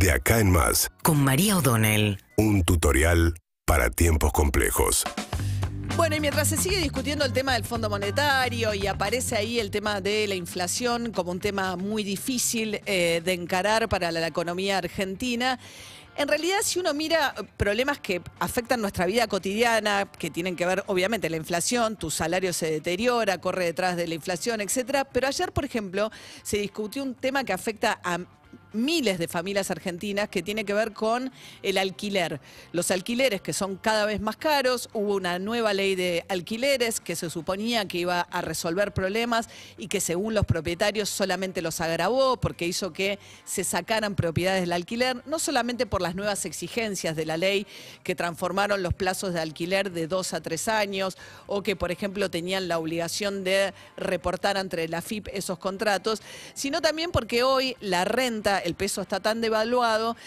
De acá en más, con María O'Donnell. un tutorial para tiempos complejos. Bueno, y mientras se sigue discutiendo el tema del Fondo Monetario y aparece ahí el tema de la inflación como un tema muy difícil de encarar para la economía argentina, en realidad, si uno mira problemas que afectan nuestra vida cotidiana, que tienen que ver, obviamente, la inflación, tu salario se deteriora, corre detrás de la inflación, etcétera. Pero ayer, por ejemplo, se discutió un tema que afecta a miles de familias argentinas que tiene que ver con el alquiler. Los alquileres que son cada vez más caros, hubo una nueva ley de alquileres que se suponía que iba a resolver problemas y que según los propietarios solamente los agravó porque hizo que se sacaran propiedades del alquiler, no solamente por las nuevas exigencias de la ley que transformaron los plazos de alquiler de 2 a 3 años o que, por ejemplo, tenían la obligación de reportar ante la AFIP esos contratos, sino también porque hoy la renta, el peso está tan devaluado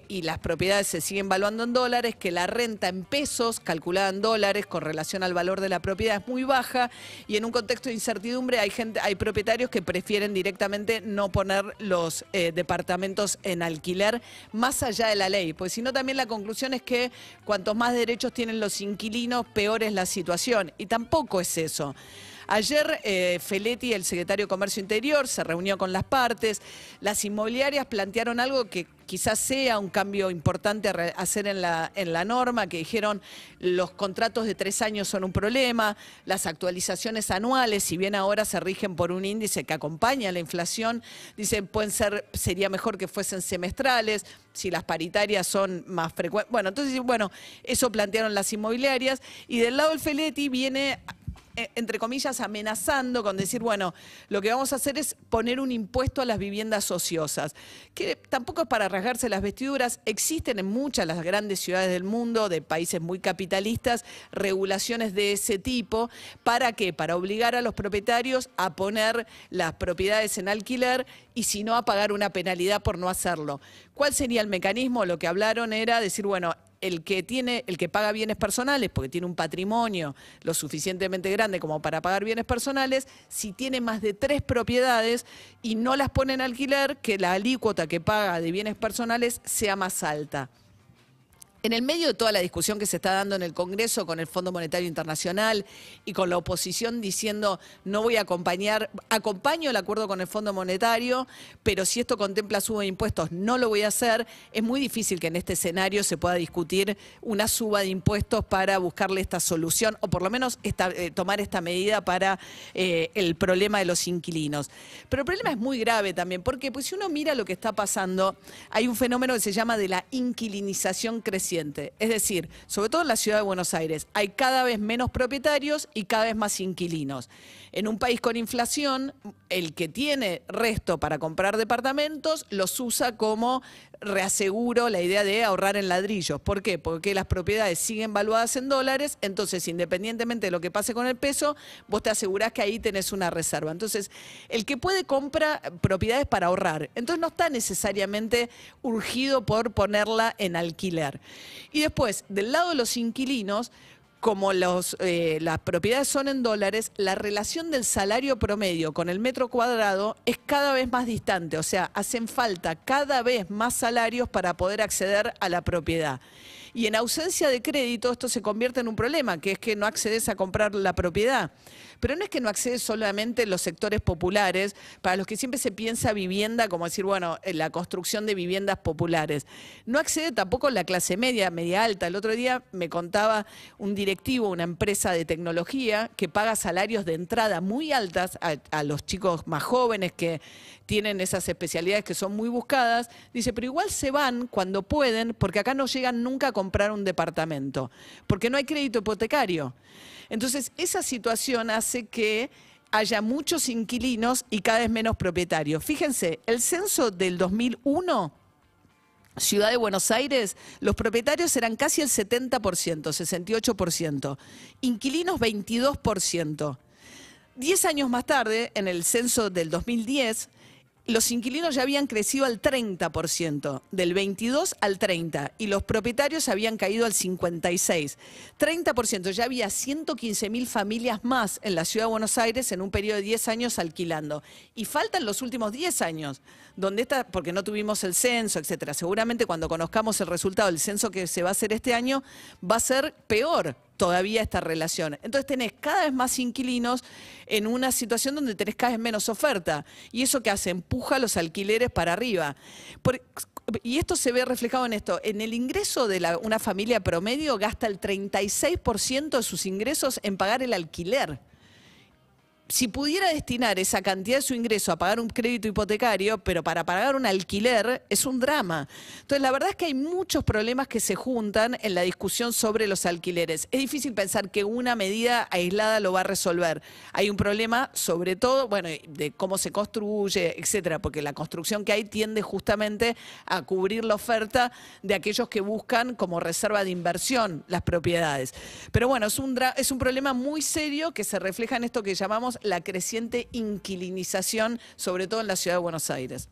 y las propiedades se siguen valuando en dólares, que la renta en pesos, calculada en dólares con relación al valor de la propiedad, es muy baja y en un contexto de incertidumbre hay propietarios que prefieren directamente no poner los departamentos en alquiler más allá de la ley, pues si no también la conclusión es que cuantos más derechos tienen los inquilinos, peor es la situación, y tampoco es eso. Ayer Feletti, el secretario de Comercio Interior, se reunió con las partes. Las inmobiliarias plantearon algo que quizás sea un cambio importante a hacer en la norma, que dijeron los contratos de 3 años son un problema, las actualizaciones anuales, si bien ahora se rigen por un índice que acompaña la inflación, dicen sería mejor que fuesen semestrales, si las paritarias son más frecuentes. Bueno, entonces, eso plantearon las inmobiliarias y del lado del Feletti viene, entre comillas, amenazando con decir, lo que vamos a hacer es poner un impuesto a las viviendas ociosas, que tampoco es para rasgarse las vestiduras. Existen en muchas las grandes ciudades del mundo, de países muy capitalistas, regulaciones de ese tipo. ¿Para qué? Para obligar a los propietarios a poner las propiedades en alquiler y si no, a pagar una penalidad por no hacerlo. ¿Cuál sería el mecanismo? Lo que hablaron era decir, el que paga bienes personales, porque tiene un patrimonio lo suficientemente grande como para pagar bienes personales, si tiene más de 3 propiedades y no las pone en alquiler, que la alícuota que paga de bienes personales sea más alta. En el medio de toda la discusión que se está dando en el Congreso con el Fondo Monetario Internacional y con la oposición diciendo no voy a acompaño el acuerdo con el Fondo Monetario, pero si esto contempla suba de impuestos no lo voy a hacer, es muy difícil que en este escenario se pueda discutir una suba de impuestos para buscarle esta solución o por lo menos tomar esta medida para el problema de los inquilinos. Pero el problema es muy grave también porque pues, si uno mira lo que está pasando, hay un fenómeno que se llama de la inquilinización creciente. Es decir, sobre todo en la ciudad de Buenos Aires, hay cada vez menos propietarios y cada vez más inquilinos. En un país con inflación, el que tiene resto para comprar departamentos los usa como reaseguro, la idea de ahorrar en ladrillos. ¿Por qué? Porque las propiedades siguen valuadas en dólares, entonces independientemente de lo que pase con el peso, vos te asegurás que ahí tenés una reserva. Entonces, el que puede compra propiedades para ahorrar, entonces no está necesariamente urgido por ponerla en alquiler. Y después, del lado de los inquilinos, como las propiedades son en dólares, la relación del salario promedio con el metro cuadrado es cada vez más distante. O sea, hacen falta cada vez más salarios para poder acceder a la propiedad. Y en ausencia de crédito esto se convierte en un problema, que es que no accedes a comprar la propiedad. Pero no es que no accedes solamente en los sectores populares, para los que siempre se piensa vivienda, como decir, en la construcción de viviendas populares. No accede tampoco la clase media, media alta. El otro día me contaba un directivo, una empresa de tecnología, que paga salarios de entrada muy altas a los chicos más jóvenes que tienen esas especialidades que son muy buscadas. Dice, pero igual se van cuando pueden, porque acá no llegan nunca a comprar un departamento, porque no hay crédito hipotecario. Entonces, esa situación hace que haya muchos inquilinos y cada vez menos propietarios. Fíjense, el censo del 2001, Ciudad de Buenos Aires, los propietarios eran casi el 70%, 68%, inquilinos 22%. 10 años más tarde, en el censo del 2010, los inquilinos ya habían crecido al 30%, del 22 al 30, y los propietarios habían caído al 56. 30%, ya había 115.000 familias más en la Ciudad de Buenos Aires en un periodo de 10 años alquilando. Y faltan los últimos 10 años, porque no tuvimos el censo, etcétera. Seguramente cuando conozcamos el resultado del censo que se va a hacer este año, va a ser peor todavía esta relación. Entonces tenés cada vez más inquilinos en una situación donde tenés cada vez menos oferta. ¿Y eso qué hace? Empuja los alquileres para arriba. Y esto se ve reflejado en esto. En el ingreso de una familia promedio gasta el 36% de sus ingresos en pagar el alquiler. Si pudiera destinar esa cantidad de su ingreso a pagar un crédito hipotecario, pero para pagar un alquiler es un drama. Entonces, la verdad es que hay muchos problemas que se juntan en la discusión sobre los alquileres. Es difícil pensar que una medida aislada lo va a resolver. Hay un problema, sobre todo, bueno, de cómo se construye, etcétera, porque la construcción que hay tiende justamente a cubrir la oferta de aquellos que buscan como reserva de inversión las propiedades. Pero bueno, es un problema muy serio que se refleja en esto que llamamos la creciente inquilinización, sobre todo en la Ciudad de Buenos Aires.